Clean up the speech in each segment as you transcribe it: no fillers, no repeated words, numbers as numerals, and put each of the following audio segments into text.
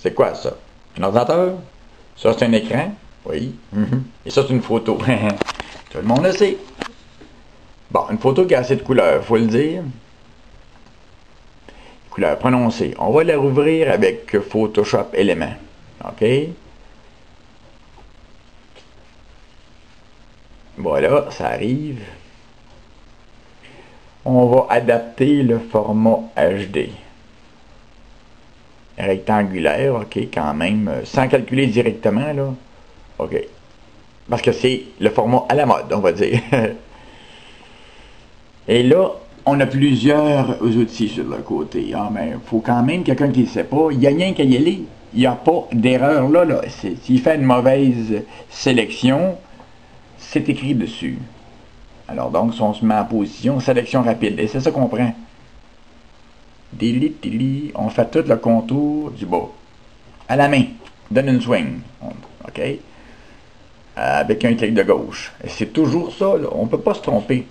C'est quoi ça? Un ordinateur? Ça, c'est un écran? Oui. Et ça, c'est une photo. Tout le monde le sait. Bon, une photo qui a assez de couleurs, faut le dire. Couleur prononcée. On va la rouvrir avec Photoshop Element. OK? Voilà, ça arrive. On va adapter le format HD. Rectangulaire, OK, quand même, sans calculer directement, là. OK. Parce que c'est le format à la mode, on va dire. Et là, on a plusieurs outils sur le côté. Ah, mais il faut quand même quelqu'un qui ne sait pas. Il n'y a rien qu'à y aller. Il n'y a pas d'erreur là. S'il fait une mauvaise sélection, c'est écrit dessus. Alors donc, si on se met en position, sélection rapide. Et c'est ça qu'on prend. Delete, delete. On fait tout le contour du bas. À la main. Donne une swing. OK? Avec un clic de gauche. C'est toujours ça, là. On ne peut pas se tromper.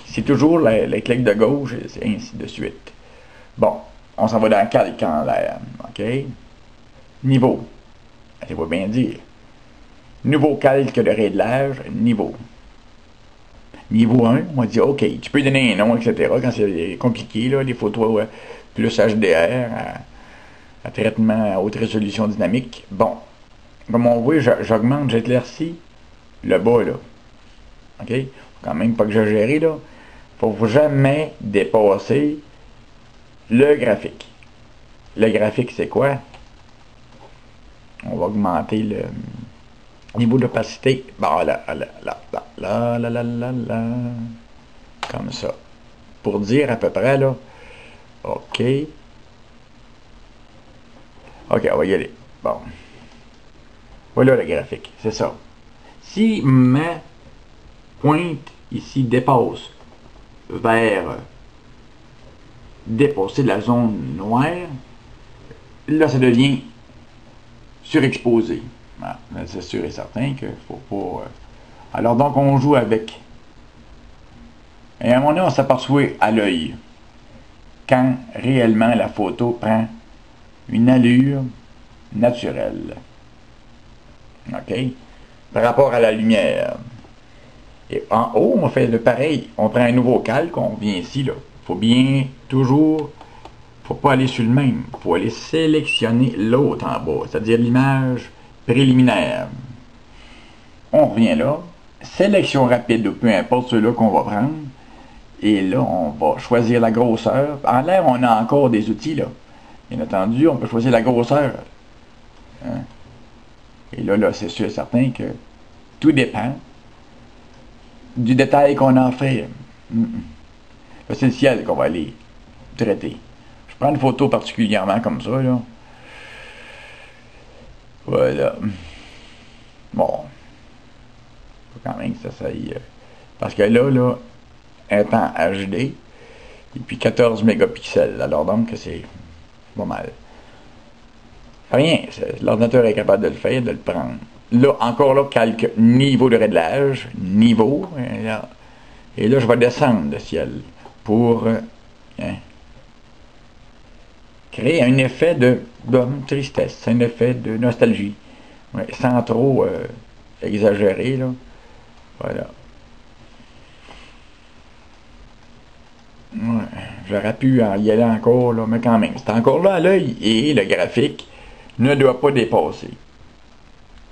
C'est toujours les clics de gauche et ainsi de suite. Bon, on s'en va dans calque en l'air. OK? Niveau. Ça va bien dire. Nouveau calque de réglage, niveau. Niveau 1, on va dire, OK, tu peux donner un nom, etc. Quand c'est compliqué, là, les photos plus HDR, à traitement à haute résolution dynamique. Bon, comme on voit, j'augmente, j'éclaircis le bas, là. OK? Faut quand même pas que j'exagère, là. Faut jamais dépasser le graphique. Le graphique, c'est quoi? On va augmenter le niveau d'opacité. Bon, là. Comme ça. Pour dire à peu près, là. OK. OK, on va y aller. Bon. Voilà le graphique. C'est ça. Si ma pointe ici dépasse vers dépasser la zone noire, là, ça devient surexposé. Ah, c'est sûr et certain qu'il ne faut pas... Alors, donc, on joue avec. Et à un moment donné, on s'aperçoit à l'œil quand réellement la photo prend une allure naturelle. OK? Par rapport à la lumière. Et en haut, on fait le pareil. On prend un nouveau calque, on vient ici, là. Il faut bien, toujours, faut pas aller sur le même. Il faut aller sélectionner l'autre en bas, c'est-à-dire l'image préliminaire. On revient là. Sélection rapide, ou peu importe ceux-là qu'on va prendre. Et là, on va choisir la grosseur. En l'air, on a encore des outils, là. Bien entendu, on peut choisir la grosseur. Hein? Et là, c'est sûr et certain que tout dépend du détail qu'on en fait. Là, c'est le ciel qu'on va aller traiter. Je prends une photo particulièrement comme ça, là. Voilà. Bon. Faut quand même que ça aille. Parce que là, un temps HD, et puis 14 mégapixels. Alors donc, c'est pas mal. Rien, l'ordinateur est capable de le faire, de le prendre. Là, encore là, calque niveau de réglage, niveau, et là, je vais descendre le ciel pour créer un effet de tristesse, un effet de nostalgie, sans trop exagérer, là. Voilà. Ouais, j'aurais pu y aller encore, là, mais quand même, c'est encore là à l'œil, et le graphique ne doit pas dépasser.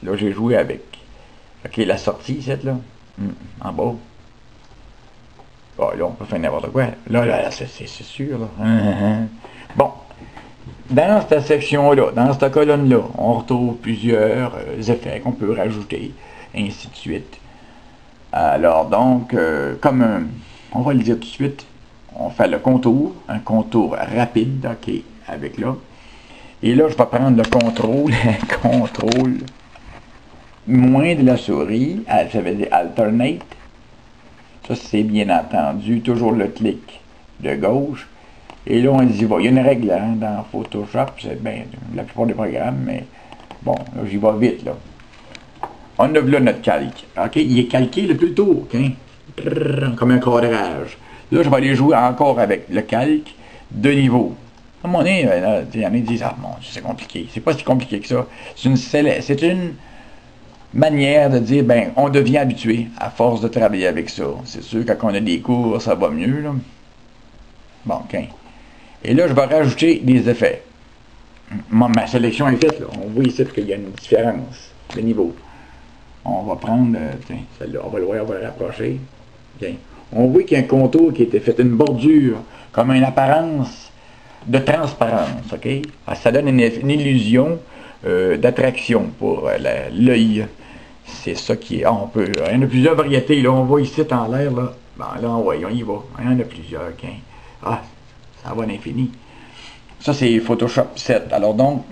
Là, j'ai joué avec. OK, la sortie, cette, là, en bas. Bon, là, on peut faire n'importe quoi. Là, c'est sûr, là. Bon, dans cette section-là, dans cette colonne-là, on retrouve plusieurs effets qu'on peut rajouter, ainsi de suite. Alors, donc, comme on va le dire tout de suite, on fait le contour, un contour rapide, OK, avec là. Et là, je vais prendre le contrôle, contrôle moins de la souris, ça veut dire alternate. Ça, c'est bien entendu, toujours le clic de gauche. Et là, on y va. Il y a une règle hein, dans Photoshop, c'est bien la plupart des programmes, mais bon, là, j'y vais vite, là. On a là notre calque. OK, il est calqué le plus tôt, OK? Comme un cadrage. Là, je vais aller jouer encore avec le calque de niveau. À un moment donné, là, il y en a qui disent, ah mon Dieu, c'est compliqué. C'est pas si compliqué que ça. C'est une manière de dire, ben, on devient habitué à force de travailler avec ça. C'est sûr, quand on a des cours, ça va mieux, là. Bon, OK. Et là, je vais rajouter des effets. Ma sélection est faite, là. On voit ici qu'il y a une différence de niveau. On va prendre, tiens, celle-là, on va le voir, on va le rapprocher. Okay. On voit qu'il y a un contour qui a été fait, une bordure, comme une apparence de transparence, OK? Ça donne une illusion d'attraction pour l'œil. C'est ça qui est. Ah, on peut. Il y en a plusieurs variétés, là. On voit ici en l'air, là. Bon, là, on y va. Il y en a plusieurs, OK? Ah, ça va à l'infini. Ça, c'est Photoshop 7. Alors donc,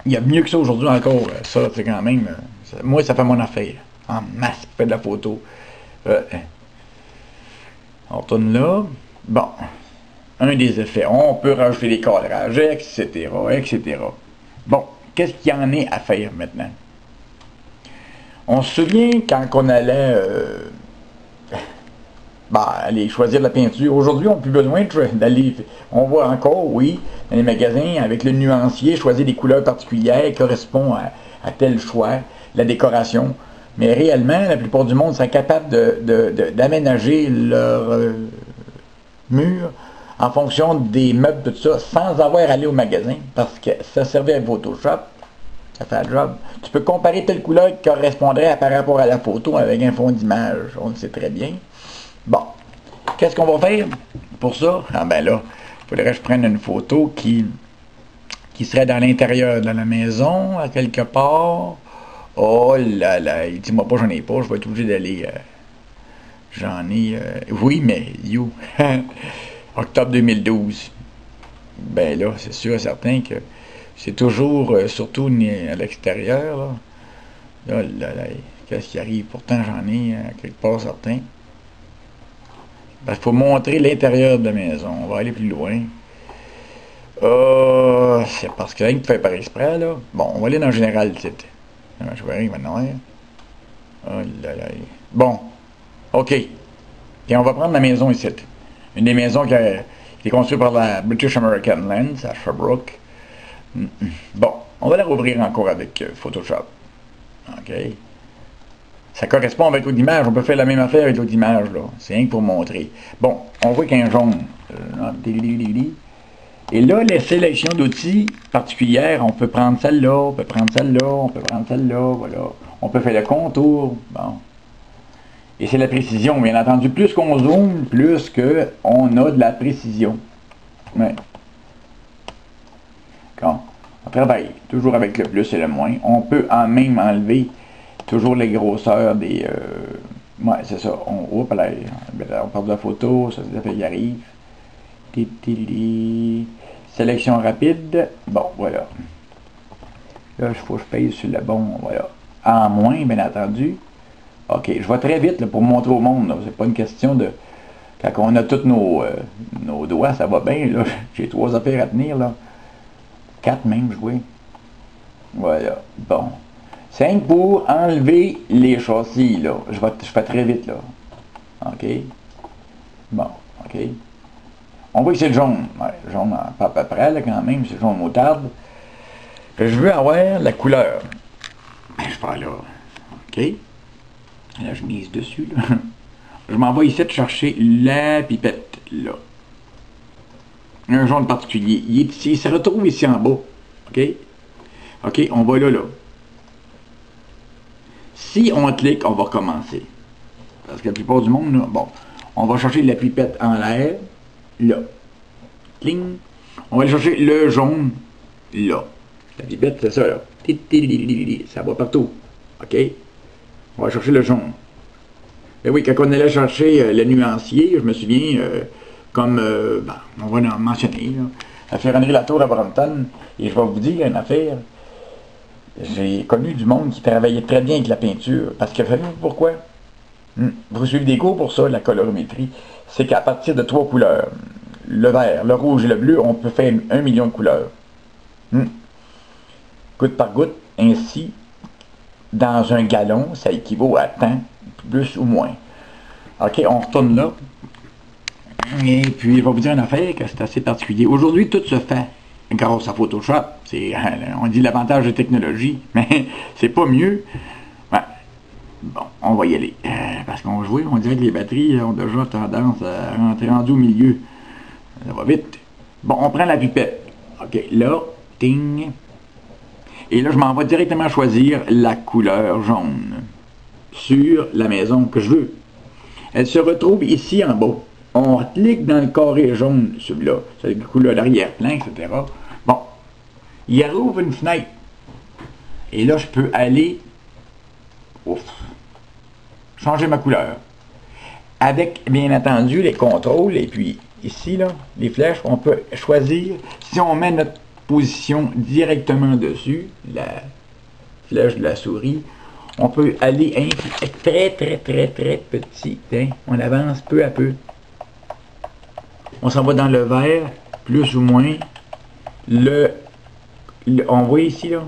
il y a mieux que ça aujourd'hui encore. Ça, c'est quand même... moi, ça fait mon affaire. En masse, fait de la photo. On retourne là. Bon. Un des effets. On peut rajouter des cadrages, etc., etc. Bon. Qu'est-ce qu'il y en est à faire maintenant? On se souvient quand on allait... aller choisir de la peinture. Aujourd'hui, on n'a plus besoin d'aller... On voit encore, oui, dans les magasins, avec le nuancier, choisir des couleurs particulières qui correspondent à tel choix, la décoration. Mais réellement, la plupart du monde sont capables d'aménager leur mur en fonction des meubles, tout ça, sans avoir à aller au magasin, parce que ça servait à Photoshop, ça fait le job. Tu peux comparer telle couleur qui correspondrait par rapport à la photo avec un fond d'image, on le sait très bien. Bon, qu'est-ce qu'on va faire pour ça? Ah ben là, il faudrait que je prenne une photo qui serait dans l'intérieur de la maison, à quelque part. Oh là là, dis-moi pas, j'en ai pas, je vais être obligé d'aller... j'en ai... oui, mais you! Octobre 2012. Ben là, c'est sûr et certain que c'est toujours, surtout à l'extérieur, là. Là, là, qu'est-ce qui arrive? Pourtant, j'en ai quelque part certain. Il faut montrer l'intérieur de la maison. On va aller plus loin. C'est parce que rien que tu fais par exprès, là. Bon, on va aller dans le général, titre. Je vais arriver maintenant. Oh là là. Bon. OK. Et on va prendre la maison ici. Une des maisons qui est construite par la British American Lens à Sherbrooke. Bon. On va la rouvrir encore avec Photoshop. OK. Ça correspond avec l'autre image. On peut faire la même affaire avec l'autre image, là. C'est rien que pour montrer. Bon, on voit qu'il y a un jaune. Et là, les sélections d'outils particulières, on peut prendre celle-là, on peut prendre celle-là, on peut prendre celle-là, voilà. On peut faire le contour. Bon. Et c'est la précision, bien entendu. Plus qu'on zoome, plus qu'on a de la précision. Ouais. Quand on travaille toujours avec le plus et le moins, on peut en même enlever toujours les grosseurs des... ouais, c'est ça. On part de la photo, ça y arrive. Sélection rapide. Bon, voilà. Là, il faut que je paye sur le bon, voilà. En moins, bien entendu. OK, je vais très vite là, pour montrer au monde. C'est pas une question de... Quand on a tous nos doigts, ça va bien. Là. J'ai 3 affaires à tenir, là. 4 même, je vois. Voilà. Bon. 5 pour enlever les châssis, là. Je fais très vite, là. OK. Bon, OK. On voit que c'est le jaune. Ouais, le jaune, pas à peu près, là, quand même. C'est le jaune moutarde. Je veux avoir la couleur. Ben, je vais là. OK. Là, je mise dessus, là. Je m'en vais ici de chercher la pipette, là. Un jaune particulier. Il se retrouve ici en bas. OK? OK, on va là. Si on clique, on va recommencer. Parce que la plupart du monde, là, bon, on va chercher la pipette en l'air, là. Cling. On va aller chercher le jaune, là. La pipette, c'est ça, là. Ça va partout. OK? On va chercher le jaune. Et oui, quand on allait chercher le nuancier, je me souviens, comme, on va en mentionner, là, la Ferronnerie Latour à Brompton, et je vais vous dire une affaire. J'ai connu du monde qui travaillait très bien avec la peinture. Parce que, savez-vous pourquoi? Vous suivez des cours pour ça, la colorimétrie. C'est qu'à partir de 3 couleurs, le vert, le rouge et le bleu, on peut faire 1 million de couleurs. Goutte par goutte, ainsi, dans un gallon, ça équivaut à tant, plus ou moins. OK, on retourne là. Et puis, je vais vous dire une affaire que c'est assez particulier. Aujourd'hui, tout se fait grâce à Photoshop. On dit l'avantage de technologie, mais c'est pas mieux. Ouais. Bon, on va y aller. Parce qu'on va jouer, on dirait que les batteries ont déjà tendance à rentrer rendu au milieu. Ça va vite. Bon, on prend la pipette. OK, là, ting. Et là, je m'en vais directement choisir la couleur jaune sur la maison que je veux. Elle se retrouve ici en bas. On clique dans le carré jaune, celui-là. C'est la couleur d'arrière-plan, etc. Bon, il rouvre une fenêtre. Et là, je peux aller changer ma couleur. Avec, bien entendu, les contrôles. Et puis, ici, là, les flèches, on peut choisir. Si on met notre position directement dessus, la flèche de la souris, on peut aller très petit. Hein? On avance peu à peu. On s'en va dans le vert, plus ou moins. On voit ici, là,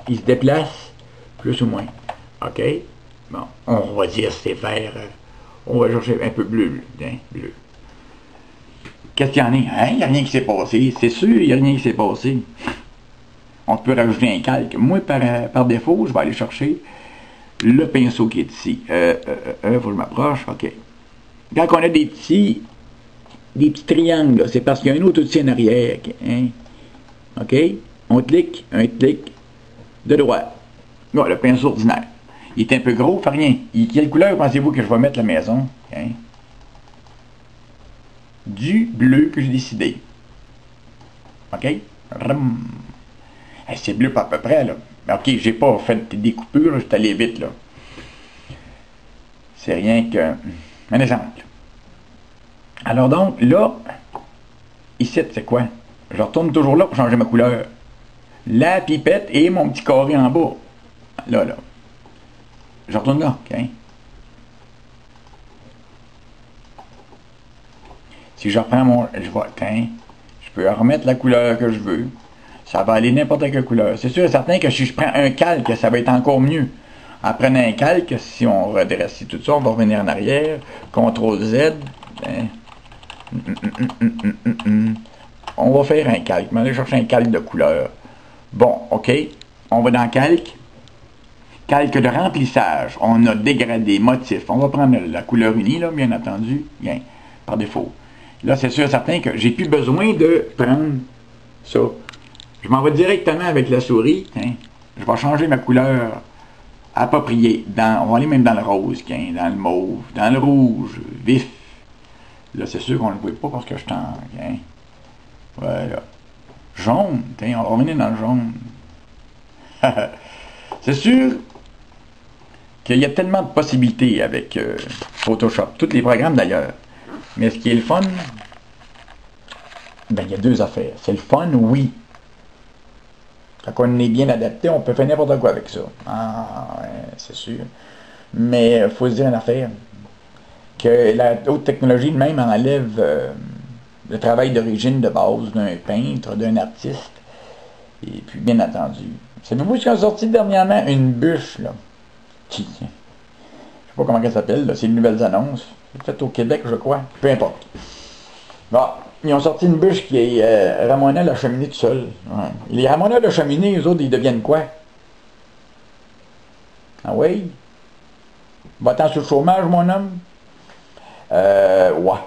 il se déplace, plus ou moins. OK? Bon, on va dire c'est vert. On va chercher un peu bleu. Hein? Bleu. Qu'est-ce qu'il y en a? Hein? Il n'y a rien qui s'est passé. C'est sûr, il n'y a rien qui s'est passé. On peut rajouter un calque. Moi, par défaut, je vais aller chercher le pinceau qui est ici. Faut que je m'approche. OK. Quand on a des petits triangles, c'est parce qu'il y a un autre outil en arrière. Hein? OK? On clique, un clic de droite. Bon, le pinceau ordinaire. Il est un peu gros, fait rien. Quelle couleur pensez-vous que je vais mettre la maison? Hein? Du bleu que j'ai décidé. OK? C'est bleu pas à peu près, là. OK, j'ai pas fait des coupures, j'étais allé vite, là. C'est rien que un exemple. Alors donc, là, ici, c'est quoi? Je retourne toujours là pour changer ma couleur. La pipette et mon petit carré en bas. Là. Je retourne là, OK? Si je reprends je peux remettre la couleur que je veux. Ça va aller n'importe quelle couleur. C'est sûr et certain que si je prends un calque, ça va être encore mieux. En prenant un calque, si on redresse tout ça, on va revenir en arrière. CTRL Z. On va faire un calque. On va aller chercher un calque de couleur. Bon, OK. On va dans calque. Calque de remplissage. On a dégradé, motif. On va prendre la couleur unie, là, bien entendu. Bien, par défaut. Là, c'est sûr et certain que j'ai plus besoin de prendre ça. Je m'en vais directement avec la souris. Hein. Je vais changer ma couleur appropriée. On va aller même dans le rose, dans le mauve, dans le rouge, vif. Là, c'est sûr qu'on ne le voit pas parce que je suis en... Voilà. Jaune. On va revenir dans le jaune. C'est sûr qu'il y a tellement de possibilités avec Photoshop. Tous les programmes d'ailleurs. Mais ce qui est le fun, ben il y a deux affaires. C'est le fun, oui. Quand on est bien adapté, on peut faire n'importe quoi avec ça. Ah, ouais, c'est sûr. Mais il faut se dire une affaire. Que la haute technologie même enlève le travail d'origine de base d'un peintre, d'un artiste. Et puis, bien entendu. Savez-vous ce qui a sorti dernièrement? Une bûche, là. Je sais pas comment elle s'appelle, là. C'est une nouvelle annonce. C'est fait au Québec, je crois. Peu importe. Bon, ils ont sorti une bûche qui est ramonée à la cheminée tout seul. Ouais. Les ramoneurs de cheminée, eux autres, ils deviennent quoi? Ah oui? Va-t'en sur le chômage, mon homme? Ouais.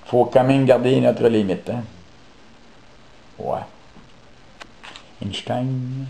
Faut quand même garder notre limite, hein? Ouais. Einstein.